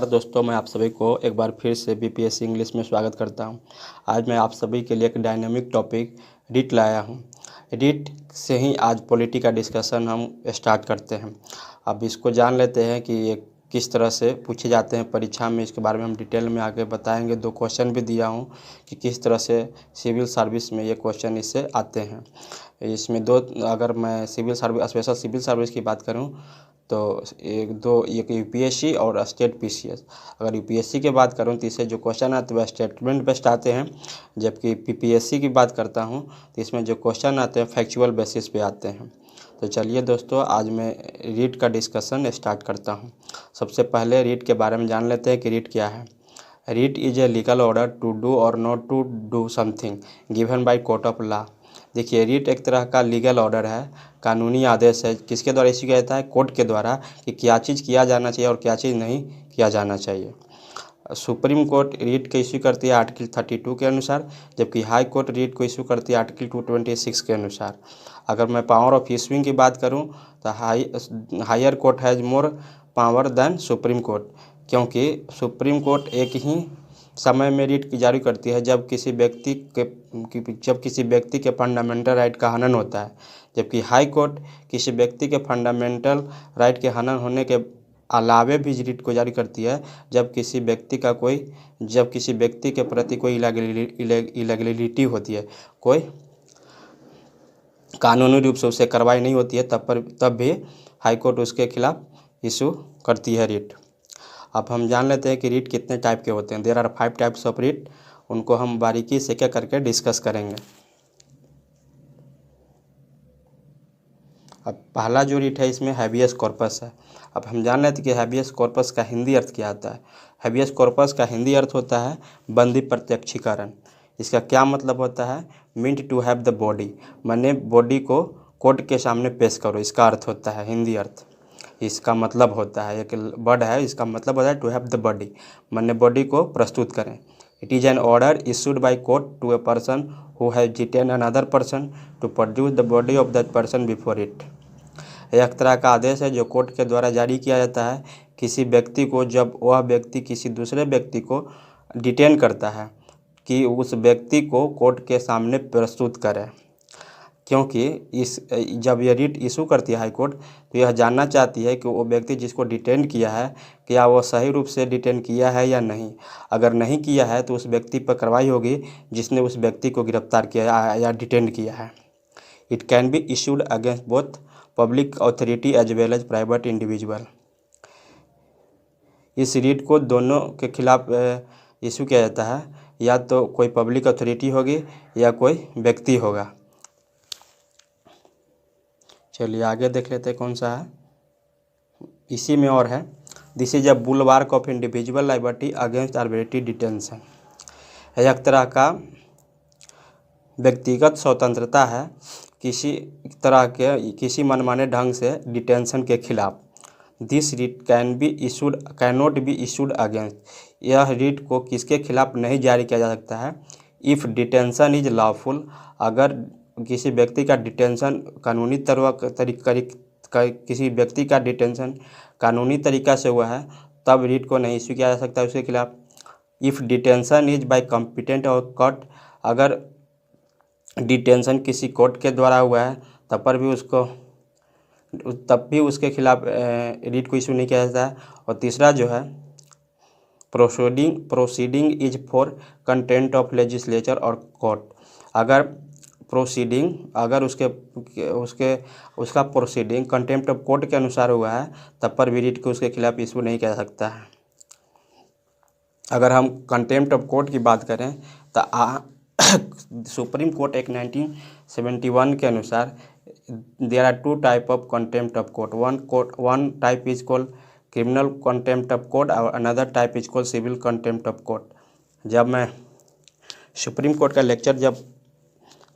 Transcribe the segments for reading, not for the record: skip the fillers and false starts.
नमस्कार दोस्तों, मैं आप सभी को एक बार फिर से बीपीएससी इंग्लिश में स्वागत करता हूं। आज मैं आप सभी के लिए एक डायनामिक टॉपिक रीट लाया हूं। रीट से ही आज पॉलिटी का डिस्कशन हम स्टार्ट करते हैं। अब इसको जान लेते हैं कि ये किस तरह से पूछे जाते हैं परीक्षा में। इसके बारे में हम डिटेल में आगे बताएंगे। 2 क्वेश्चन भी दिया हूँ कि किस तरह से सिविल सर्विस में ये क्वेश्चन इससे आते हैं। इसमें 2, अगर मैं civil service special civil service की बात करूँ तो एक यूपीएससी और स्टेट पीसीएस। अगर यूपीएससी की बात करूं तो इससे जो क्वेश्चन आते हैं वह स्टेटमेंट बेस्ड आते हैं, जबकि पीपीएससी की बात करता हूं तो इसमें जो क्वेश्चन आते हैं फैक्चुअल बेसिस पे आते हैं। तो चलिए दोस्तों, आज मैं रीट का डिस्कशन स्टार्ट करता हूं। सबसे पहले रीट के बारे में जान लेते हैं कि रीट क्या है। Writ is a legal order to do और not to do something given by court of law. देखिए, रीट एक तरह का लीगल ऑर्डर है, कानूनी आदेश है। किसके द्वारा इश्यू किया जाता है? कोर्ट के द्वारा, कि क्या चीज़ किया जाना चाहिए और क्या चीज़ नहीं किया जाना चाहिए। सुप्रीम कोर्ट रीट को इश्यू करती है आर्टिकल 32 के अनुसार, जबकि हाई कोर्ट रीट को इश्यू करती है आर्टिकल 226 के अनुसार। अगर मैं पावर ऑफ इशूइंग की बात करूं तो higher court has more power than supreme court, क्योंकि सुप्रीम कोर्ट एक ही समय में रीट जारी करती है जब किसी व्यक्ति के फंडामेंटल राइट का हनन होता है, जबकि हाई कोर्ट किसी व्यक्ति के फंडामेंटल राइट के हनन होने के अलावे भी रीट को जारी करती है जब किसी व्यक्ति के प्रति कोई इलीगलिटी होती है, कोई कानूनी रूप से उसे कार्रवाई नहीं होती है, तब भी हाई कोर्ट उसके खिलाफ इशू करती है रीट। अब हम जान लेते हैं कि रीट कितने टाइप के होते हैं। There are 5 types of writ. उनको हम बारीकी से क्या करके डिस्कस करेंगे। अब पहला जो रीट है इसमें हैबियस कॉर्पस है। अब हम जान लेते हैं कि हैबियस कॉर्पस का हिंदी अर्थ क्या आता है। हैबियस कॉर्पस का हिंदी अर्थ होता है बंदी प्रत्यक्षीकरण। इसका क्या मतलब होता है? Meant to have the body, माने बॉडी को कोर्ट के सामने पेश करो, इसका अर्थ होता है हिंदी अर्थ। इसका मतलब होता है, एक वर्ड है, इसका मतलब होता है टू हैव द बॉडी, माने बॉडी को प्रस्तुत करें। It is an order issued by court to a person who has detain another person to produce the body of that person before it. एक तरह का आदेश है जो कोर्ट के द्वारा जारी किया जाता है किसी व्यक्ति को, जब वह व्यक्ति किसी दूसरे व्यक्ति को डिटेन करता है कि उस व्यक्ति को कोर्ट के सामने प्रस्तुत करे। क्योंकि जब यह रीट इशू करती है हाई कोर्ट तो यह जानना चाहती है कि वो व्यक्ति जिसको डिटेन किया है क्या वो सही रूप से डिटेन किया है या नहीं। अगर नहीं किया है तो उस व्यक्ति पर कार्रवाई होगी जिसने उस व्यक्ति को गिरफ्तार किया या डिटेन किया है। It can be issued against both public authority as well as private individual. इस रीट को दोनों के खिलाफ इशू किया जाता है, या तो कोई पब्लिक अथॉरिटी होगी या कोई व्यक्ति होगा। चलिए आगे देख लेते हैं कौन सा है। इसी में और है, this is a bulwark of individual liberty against arbitrary detention. एक तरह का व्यक्तिगत स्वतंत्रता है किसी मनमाने ढंग से डिटेंशन के खिलाफ। This writ cannot be issued against. यह रीट को किसके खिलाफ नहीं जारी किया जा सकता है? If detention is lawful. अगर किसी व्यक्ति का डिटेंशन किसी व्यक्ति का डिटेंशन कानूनी तरीका से हुआ है, तब रीट को नहीं इशू किया जा सकता उसके खिलाफ। If detention is by competent और कोर्ट। अगर डिटेंशन किसी कोर्ट के द्वारा हुआ है तब भी उसके खिलाफ रीट को इशू नहीं किया जाता है। और तीसरा जो है, proceeding is for content of legislature और कोर्ट। अगर उसका प्रोसीडिंग कंटेम्प्ट ऑफ कोर्ट के अनुसार हुआ है तब पर भी रीट को उसके खिलाफ इशू नहीं किया जा सकता है। अगर हम कंटेम्प्ट ऑफ कोर्ट की बात करें तो सुप्रीम कोर्ट एक्ट 1971 के अनुसार there are 2 type of contempt of court. One type is called criminal contempt of court और another type is called civil contempt of court. जब मैं सुप्रीम कोर्ट का लेक्चर जब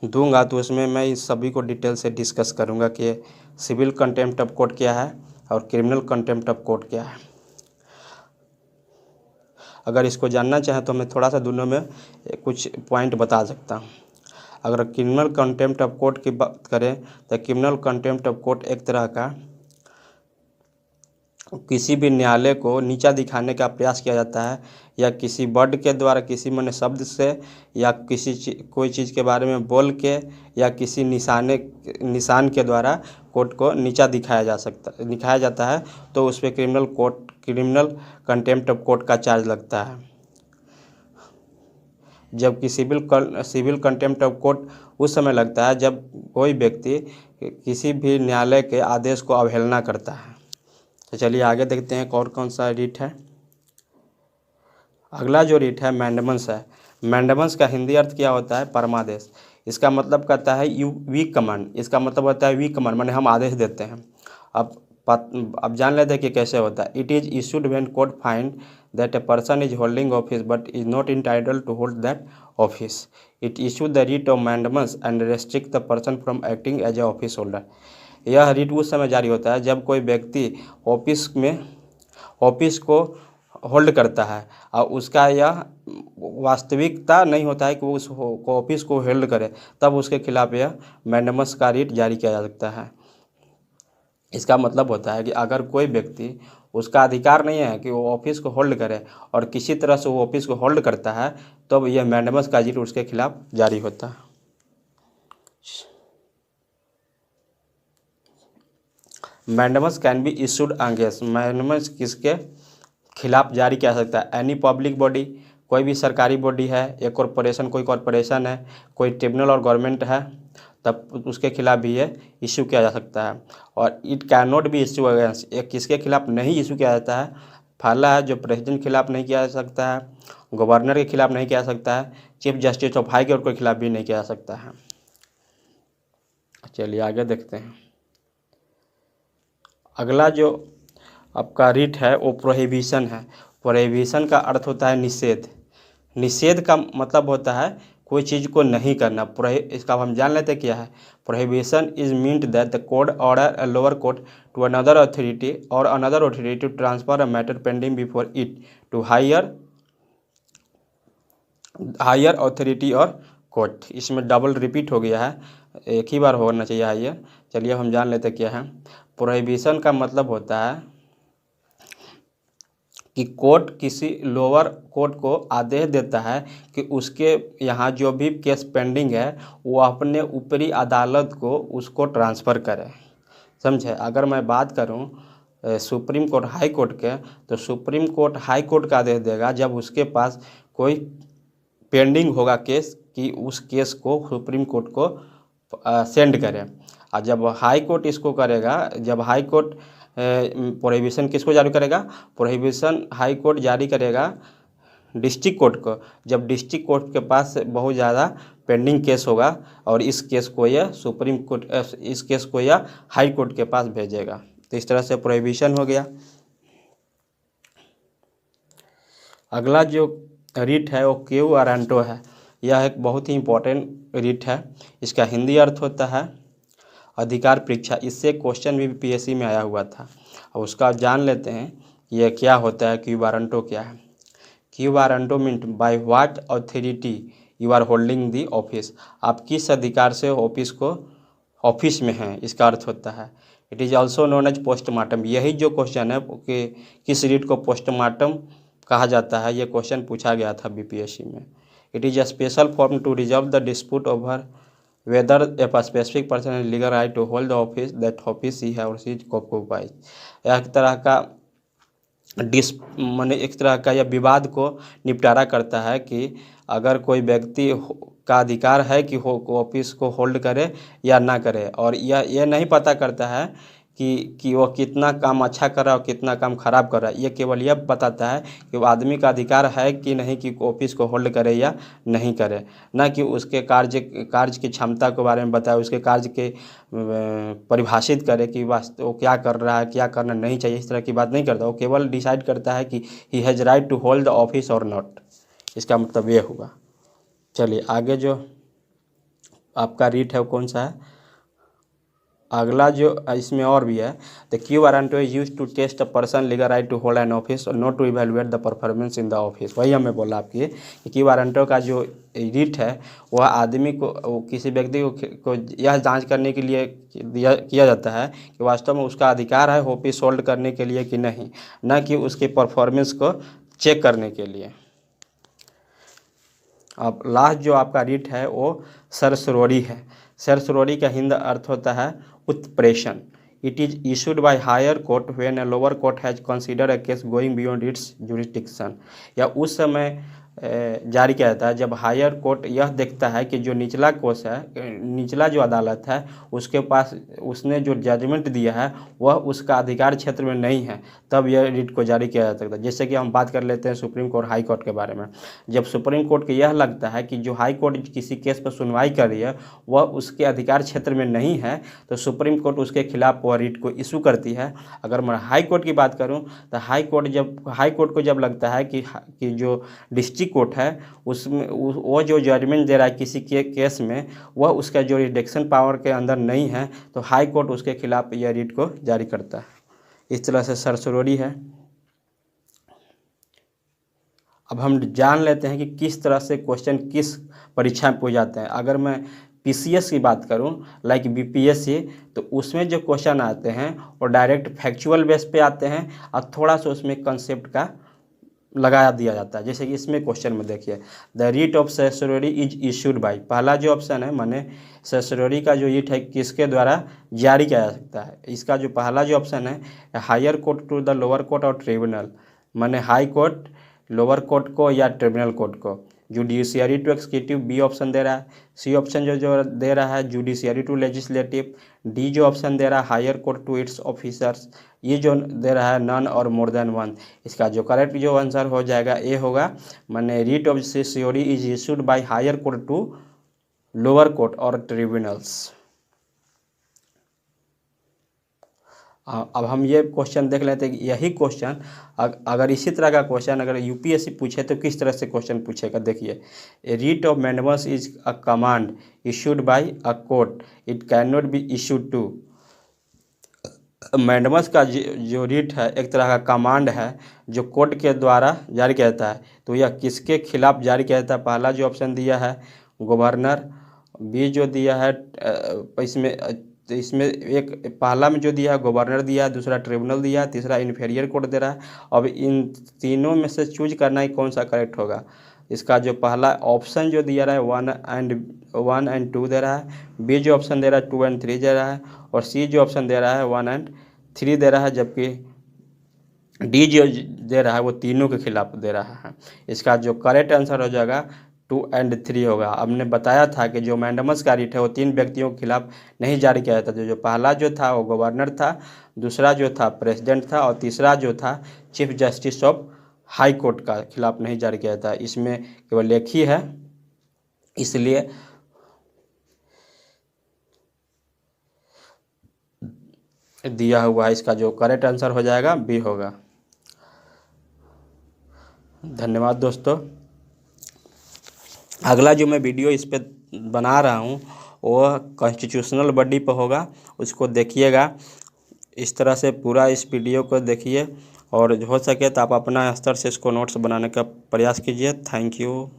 दूंगा तो उसमें मैं इस सभी को डिटेल से डिस्कस करूंगा कि सिविल कंटेम्प्ट ऑफ कोर्ट क्या है और क्रिमिनल कंटेम्प्ट ऑफ कोर्ट क्या है। अगर इसको जानना चाहें तो मैं थोड़ा सा दोनों में कुछ पॉइंट बता सकता हूँ। अगर क्रिमिनल कंटेम्प्ट ऑफ कोर्ट की बात करें तो क्रिमिनल कंटेम्प्ट ऑफ कोर्ट एक तरह का किसी भी न्यायालय को नीचा दिखाने का प्रयास किया जाता है, या किसी वर्ड के द्वारा, किसी माने शब्द से, या कोई चीज़ के बारे में बोल के, या किसी निशान के द्वारा कोर्ट को नीचा दिखाया जाता है, तो उस पर क्रिमिनल कंटेम्प्ट ऑफ कोर्ट का चार्ज लगता है। जबकि सिविल कंटेम्प्ट ऑफ कोर्ट उस समय लगता है जब कोई व्यक्ति किसी भी न्यायालय के आदेश को अवहेलना करता है। तो चलिए आगे देखते हैं कौन कौन सा रीट है। अगला जो रीट है मैंडेमस है। मैंडेमस का हिंदी अर्थ क्या होता है? परमादेश। इसका मतलब कहता है वी कमांड। इसका मतलब होता है वी कमांड, माने हम आदेश देते हैं। अब जान लेते हैं कि कैसे होता है। It is issued when court find that a person is holding office but is not entitled to hold that office. It issue the writ of mandamus and restrict the person from acting as a office holder. यह writ उस समय जारी होता है जब कोई व्यक्ति office को होल्ड करता है और उसका यह वास्तविकता नहीं होता है कि वो उस ऑफिस को होल्ड करे, तब उसके खिलाफ यह मैंडेमस का रीट जारी किया जा सकता है। इसका मतलब होता है कि अगर कोई व्यक्ति, उसका अधिकार नहीं है कि वो ऑफिस को होल्ड करे और किसी तरह से वो ऑफिस को होल्ड करता है, तो यह मैंडेमस का रीट उसके खिलाफ जारी होता है। Mandamus can be issued against. Mandamus किसके खिलाफ जारी किया जा सकता है? एनी पब्लिक बॉडी, कोई भी सरकारी बॉडी है, एक कॉरपोरेशन, कोई कॉरपोरेशन है, कोई ट्रिब्यूनल और गवर्नमेंट है, तब उसके खिलाफ भी ये इशू किया जा सकता है। और it can not B issue against, एक किसके खिलाफ नहीं इशू किया जाता है? पहला है जो प्रेसिडेंट के खिलाफ नहीं किया जा सकता है, गवर्नर के खिलाफ नहीं किया जा सकता है, chief justice of high court के खिलाफ भी नहीं किया जा सकता है। चलिए आगे देखते हैं। अगला जो आपका रीट है वो प्रोहिबिशन है। प्रोहिबिशन का अर्थ होता है निषेध। निषेध का मतलब होता है कोई चीज़ को नहीं करना। इसका हम जान लेते क्या है। Prohibition is meant that the court order a lower court to another authority और another authority to transfer a matter pending before it to higher authority और कोर्ट। इसमें डबल रिपीट हो गया है, एक ही बार होना चाहिए हायर। चलिए हम जान लेते क्या है। प्रोहिबिशन का मतलब होता है कि कोर्ट किसी लोअर कोर्ट को आदेश देता है कि उसके यहाँ जो भी केस पेंडिंग है वो अपने ऊपरी अदालत को उसको ट्रांसफ़र करे। समझे? अगर मैं बात करूँ सुप्रीम कोर्ट हाई कोर्ट के, तो सुप्रीम कोर्ट हाई कोर्ट का आदेश देगा जब उसके पास कोई पेंडिंग होगा केस, कि उस केस को सुप्रीम कोर्ट को सेंड करे। और जब हाई कोर्ट इसको करेगा, जब हाई कोर्ट प्रोहिबिशन किसको जारी करेगा? प्रोहिबिशन हाई कोर्ट जारी करेगा डिस्ट्रिक्ट कोर्ट को, जब डिस्ट्रिक्ट कोर्ट के पास बहुत ज़्यादा पेंडिंग केस होगा और इस केस को यह हाई कोर्ट के पास भेजेगा। तो इस तरह से प्रोहिबिशन हो गया। अगला जो रीट है वो क्यू वारंटो है। यह एक बहुत ही इम्पोर्टेंट रीट है। इसका हिंदी अर्थ होता है अधिकार परीक्षा। इससे क्वेश्चन भी पीएससी में आया हुआ था। और उसका जान लेते हैं ये क्या होता है, क्यू वारंटो क्या है। Quo warranto mean by what authority you are holding the office. आप किस अधिकार से ऑफिस में हैं, इसका अर्थ होता है। It is also known as postmortem. यही जो क्वेश्चन है कि किस रीट को पोस्टमार्टम कहा जाता है, ये क्वेश्चन पूछा गया था बीपीएससी में। It is a special form to resolve the dispute over whether a specific person has legal right to hold the office that office he or she occupies। एक तरह का माने एक तरह का यह विवाद को निपटारा करता है कि अगर कोई व्यक्ति का अधिकार है कि ऑफिस को होल्ड करे या ना करे, और यह नहीं पता करता है कि वो कितना काम अच्छा कर रहा है और कितना काम खराब कर रहा है। ये केवल यह बताता है कि वो आदमी का अधिकार है कि नहीं कि ऑफिस को होल्ड करे या नहीं करे, ना कि उसके कार्य की क्षमता के बारे में बताए, उसके कार्य के परिभाषित करे कि वास्तव वो क्या कर रहा है, क्या करना नहीं चाहिए। इस तरह की बात नहीं करता। वो केवल डिसाइड करता है कि he has right to hold the office और नॉट। इसका मतलब ये हुआ। चलिए आगे जो आपका रीट है वो कौन सा है? अगला जो इसमें और भी है, the quo warranto is use to test a person legal right to hold an office और not to evaluate the performance in the office. वही हमें बोला आपकी कि क्यू वारंटो का जो रिट है वह आदमी को, किसी व्यक्ति को यह जांच करने के लिए किया जाता है कि वास्तव में उसका अधिकार है ऑफिस होल्ड करने के लिए कि नहीं, न कि उसके परफॉर्मेंस को चेक करने के लिए। अब लास्ट जो आपका रिट है वो सरसरोरी है। सरसरोरी का हिंदी अर्थ होता है उत्प्रेषण। It is issued by higher court when a lower court has consider a case going beyond its jurisdiction. या उस समय जारी किया जाता है जब हायर कोर्ट यह देखता है कि जो निचला कोर्ट है, निचला जो अदालत है, उसके पास उसने जो जजमेंट दिया है वह उसका अधिकार क्षेत्र में नहीं है, तब यह रिट को जारी किया जा सकता है। जैसे कि हम बात कर लेते हैं सुप्रीम कोर्ट हाई कोर्ट के बारे में। जब सुप्रीम कोर्ट को यह लगता है कि जो हाई कोर्ट किसी केस पर सुनवाई कर रही है वह उसके अधिकार क्षेत्र में नहीं है, तो सुप्रीम कोर्ट उसके खिलाफ वह रिट को इशू करती है। अगर मैं हाई कोर्ट की बात करूं तो हाई कोर्ट को जब लगता है कि जो डिस्ट्रिक्ट कोर्ट है उसमें वो जो जजमेंट दे रहा है किसी के केस में वह उसका जो रिडक्शन पावर के अंदर नहीं है, तो हाई कोर्ट उसके खिलाफ यह रिट को जारी करता है। इस तरह से सरसरोरी है। अब हम जान लेते हैं कि किस तरह से क्वेश्चन किस परीक्षा में पूछे जाते हैं। अगर मैं पीसीएस की बात करूं लाइक बीपीएससी, तो उसमें जो क्वेश्चन आते हैं वो डायरेक्ट फैक्चुअल बेस पे आते हैं और थोड़ा सा उसमें कंसेप्ट का लगाया दिया जाता है। जैसे कि इसमें क्वेश्चन में देखिए, the writ of certiorari is issued by, पहला जो ऑप्शन है माने सेसरोरी का जो रिट है किसके द्वारा जारी किया जा सकता है। इसका जो पहला जो ऑप्शन है, higher court to the lower court और ट्रिब्यूनल, माने हाई कोर्ट लोअर कोर्ट को या ट्रिब्यूनल कोर्ट को। Judiciary to executive B option दे रहा है। सी ऑप्शन जो दे रहा है जुडिशियरी टू लेजिस्लेटिव। डी जो ऑप्शन दे रहा है higher court to its officers. ये जो दे रहा है नन और मोर देन वन। इसका जो करेक्ट जो आंसर हो जाएगा ए होगा, माने writ of certiorari is issued by higher court to lower court और ट्रिब्यूनल्स। अब हम ये क्वेश्चन देख लेते हैं कि यही क्वेश्चन अगर इसी तरह का क्वेश्चन अगर यूपीएससी पूछे तो किस तरह से क्वेश्चन पूछेगा। देखिए, a writ of mandamus is a command issued by a court, it can not be issued to. Mandamus का जो रिट है एक तरह का कमांड है जो कोर्ट के द्वारा जारी किया जाता है, तो यह किसके खिलाफ जारी किया जाता है। पहला जो ऑप्शन दिया है गवर्नर, बी जो दिया है इसमें एक पहला में जो दिया है गवर्नर दिया है, दूसरा ट्रिब्यूनल दिया है, तीसरा इन्फीरियर कोर्ट दे रहा है। अब इन तीनों में से चूज करना है कौन सा करेक्ट होगा। इसका जो पहला ऑप्शन जो दिया रहा है 1 एंड 2 दे रहा है, बी जो ऑप्शन दे रहा है 2 एंड 3 दे रहा है, और सी जो ऑप्शन दे रहा है 1 एंड 3 दे रहा है, जबकि डी जो दे रहा है वो तीनों के खिलाफ दे रहा है। इसका जो करेक्ट आंसर हो जाएगा 2 एंड 3 होगा। हमने बताया था कि जो मैंडेमस का रिट है वो 3 व्यक्तियों के खिलाफ नहीं जारी किया जाता। जो पहला जो था वो गवर्नर था, दूसरा जो था प्रेसिडेंट था, और तीसरा जो था chief justice of high court का खिलाफ नहीं जारी किया जाता। इसमें केवल एक ही है, इसलिए दिया हुआ है। इसका जो करेक्ट आंसर हो जाएगा बी होगा। धन्यवाद दोस्तों। अगला जो मैं वीडियो इस पे बना रहा हूँ वो कॉन्स्टिट्यूशनल बॉडी पर होगा, उसको देखिएगा। इस तरह से पूरा इस वीडियो को देखिए और हो सके तो आप अपना स्तर से इसको नोट्स बनाने का प्रयास कीजिए। Thank you.